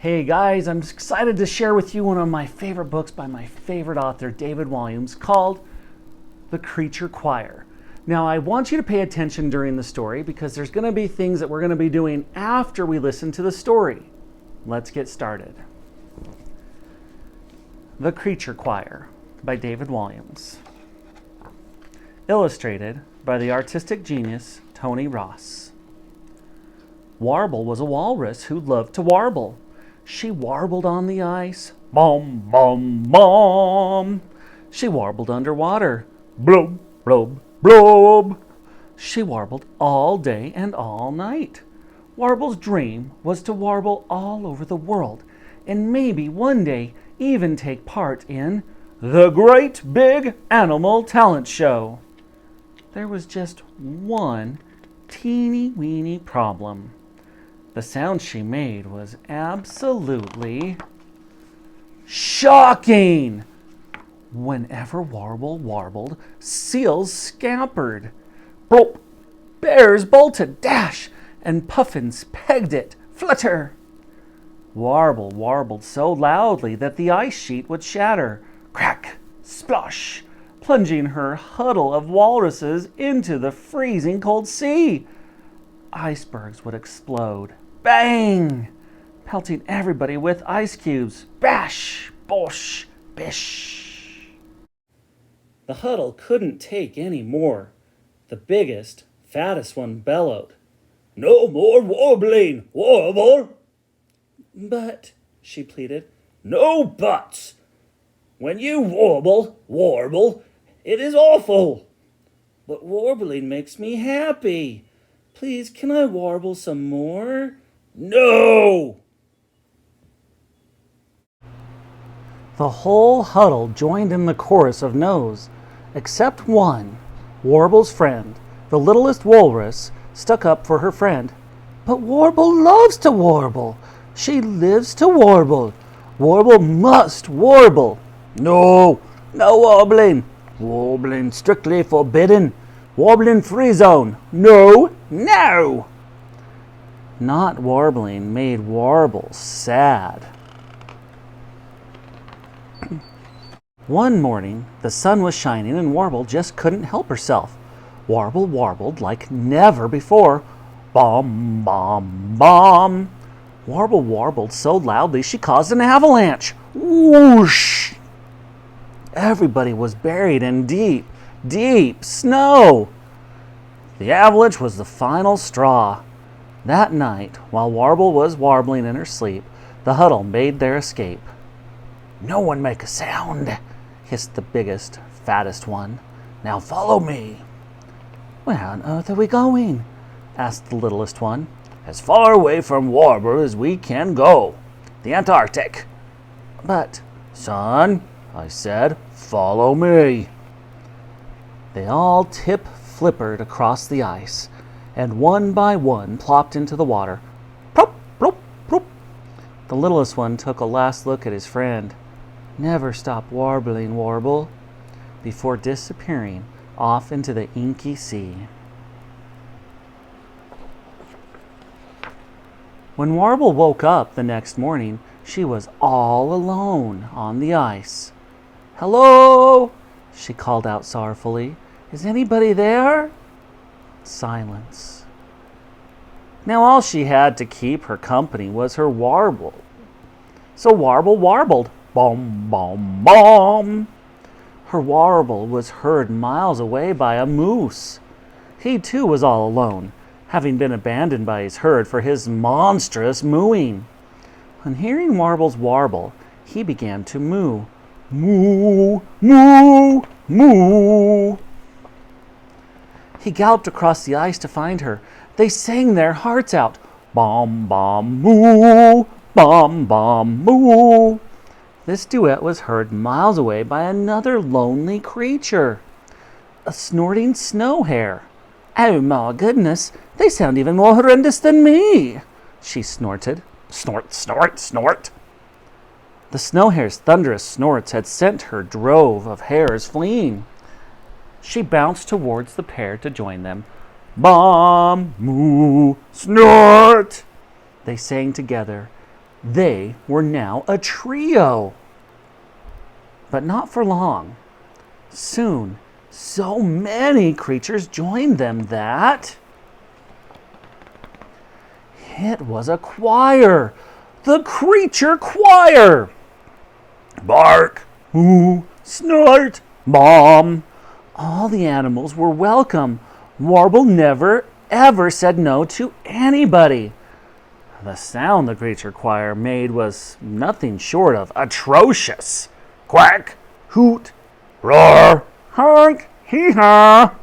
Hey guys, I'm excited to share with you one of my favorite books by my favorite author, David Walliams, called The Creature Choir. Now, I want you to pay attention during the story because there's going to be things that we're going to be doing after we listen to the story. Let's get started. The Creature Choir by David Walliams. Illustrated by the artistic genius Tony Ross. Warble was a walrus who loved to warble. She warbled on the ice, bom, bom, bom. She warbled underwater, blob, blob, blob. She warbled all day and all night. Warble's dream was to warble all over the world and maybe one day even take part in the Great Big Animal Talent Show. There was just one teeny-weeny problem. The sound she made was absolutely shocking. Whenever Warble warbled, seals scampered. Blop, bears bolted, dash, and puffins pegged it, flutter. Warble warbled so loudly that the ice sheet would shatter, crack, splosh, plunging her huddle of walruses into the freezing cold sea. Icebergs would explode. Bang! Pelting everybody with ice cubes. Bash! Bosh! Bish! The huddle couldn't take any more. The biggest, fattest one bellowed, "No more warbling, Warble!" "But," she pleaded. "No buts! When you warble, it is awful!" "But warbling makes me happy. Please, can I warble some more?" "No!" The whole huddle joined in the chorus of no's, except one. Warble's friend, the littlest walrus, stuck up for her friend. "But Warble loves to warble. She lives to warble. Warble must warble." "No, no warbling. Warbling strictly forbidden. Warbling free zone. No, no." Not warbling made Warble sad. One morning, the sun was shining and Warble just couldn't help herself. Warble warbled like never before. Bom, bom, bom. Warble warbled so loudly she caused an avalanche. Whoosh! Everybody was buried in deep, deep snow. The avalanche was the final straw. That night, while Warble was warbling in her sleep, the huddle made their escape. "No one make a sound," hissed the biggest, fattest one. "Now follow me." "Where on earth are we going?" asked the littlest one. "As far away from Warble as we can go. The Antarctic." "But—" "Son," I said, "follow me." They all tip-flippered across the ice, and one by one plopped into the water. Plop, plop, plop. The littlest one took a last look at his friend. "Never stop warbling, Warble," before disappearing off into the inky sea. When Warble woke up the next morning, she was all alone on the ice. "Hello!" she called out sorrowfully. "Is anybody there?" Silence. Now all she had to keep her company was her warble. So Warble warbled, bom, bom, bom. Her warble was heard miles away by a moose. He too was all alone, having been abandoned by his herd for his monstrous mooing. On hearing Warble's warble, he began to moo. Moo, moo, moo. He galloped across the ice to find her. They sang their hearts out. Bom, bom, moo, bom, bom, moo. This duet was heard miles away by another lonely creature, a snorting snow hare. "Oh my goodness, they sound even more horrendous than me," she snorted. Snort, snort, snort. The snow hare's thunderous snorts had sent her drove of hares fleeing. She bounced towards the pair to join them. "Bom, moo, snort," they sang together, They were now a trio. But not for long. Soon, so many creatures joined them that it was a choir. The creature choir. Bark, ooh, snort, bomb. All the animals were welcome. Warble never, ever said no to anybody. The sound the creature choir made was nothing short of atrocious. Quack, hoot, roar, honk, hee-haw.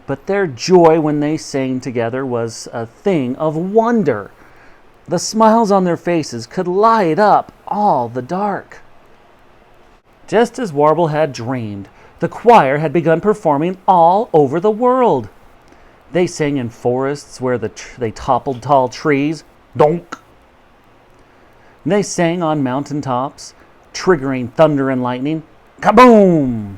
But their joy when they sang together was a thing of wonder. The smiles on their faces could light up all the dark. Just as Warble had dreamed, the choir had begun performing all over the world. They sang in forests where they toppled tall trees, donk. They sang on mountaintops, triggering thunder and lightning, kaboom!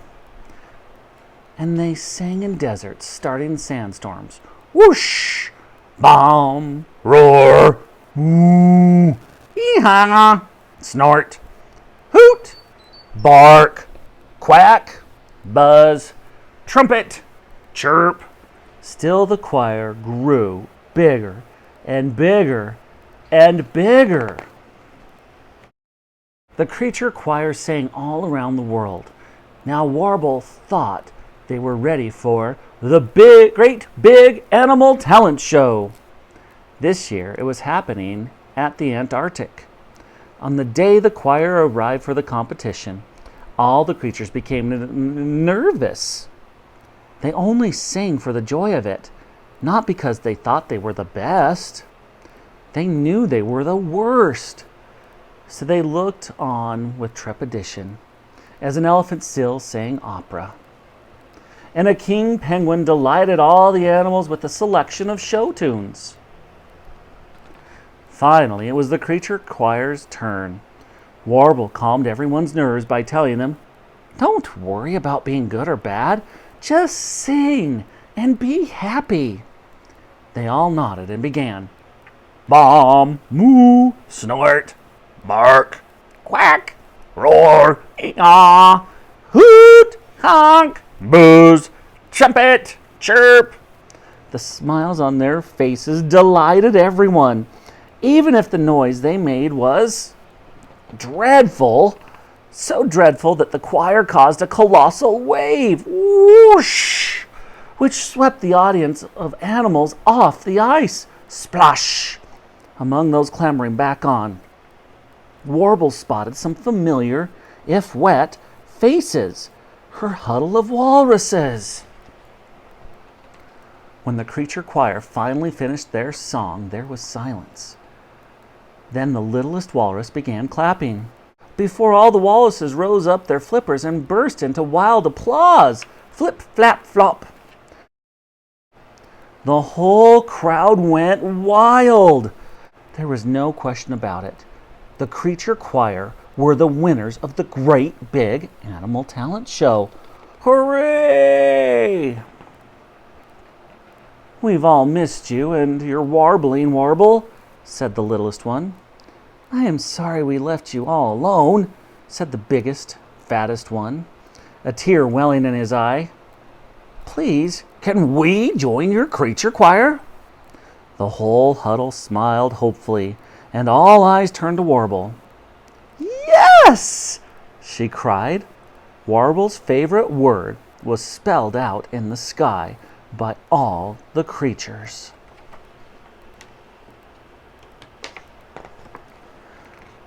And they sang in deserts, starting sandstorms, whoosh, bomb, roar, woo, hee-haw, snort, hoot, bark, quack, buzz, trumpet, chirp. Still the choir grew bigger and bigger and bigger. The creature choir sang all around the world. Now Warble thought they were ready for the great big animal talent show. This year it was happening at the Antarctic. On the day the choir arrived for the competition, all the creatures became nervous. They only sang for the joy of it, not because they thought they were the best. They knew they were the worst. So they looked on with trepidation as an elephant still sang opera. And a king penguin delighted all the animals with a selection of show tunes. Finally, it was the creature choir's turn. Warble calmed everyone's nerves by telling them, "Don't worry about being good or bad. Just sing and be happy." They all nodded and began. Bomb, moo, snort, bark, quack, roar, ah, hoot, honk, buzz, trumpet, chirp. The smiles on their faces delighted everyone, even if the noise they made was dreadful. So dreadful that the choir caused a colossal wave, whoosh, which swept the audience of animals off the ice, splash, among those clambering back on. Warble spotted some familiar, if wet, faces, her huddle of walruses. When the creature choir finally finished their song, there was silence. Then the littlest walrus began clapping. Before all the walruses rose up their flippers and burst into wild applause. Flip, flap, flop. The whole crowd went wild. There was no question about it. The creature choir were the winners of the great big animal talent show. Hooray! "We've all missed you and your warbling, Warble," said the littlest one. "I am sorry we left you all alone," said the biggest, fattest one, a tear welling in his eye. "Please, can we join your creature choir?" The whole huddle smiled hopefully, and all eyes turned to Warble. "Yes!" she cried. Warble's favorite word was spelled out in the sky by all the creatures.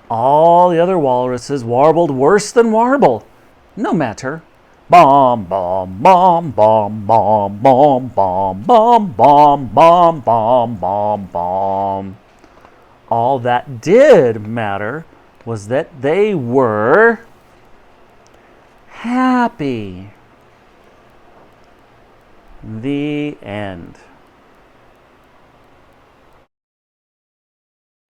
All the other walruses warbled worse than Warble. No matter. Bomb, bomb, bomb, bomb, bomb, bomb, bomb, bomb, bomb, bomb, bomb, bomb, bomb. All that did matter was that they were happy. The end.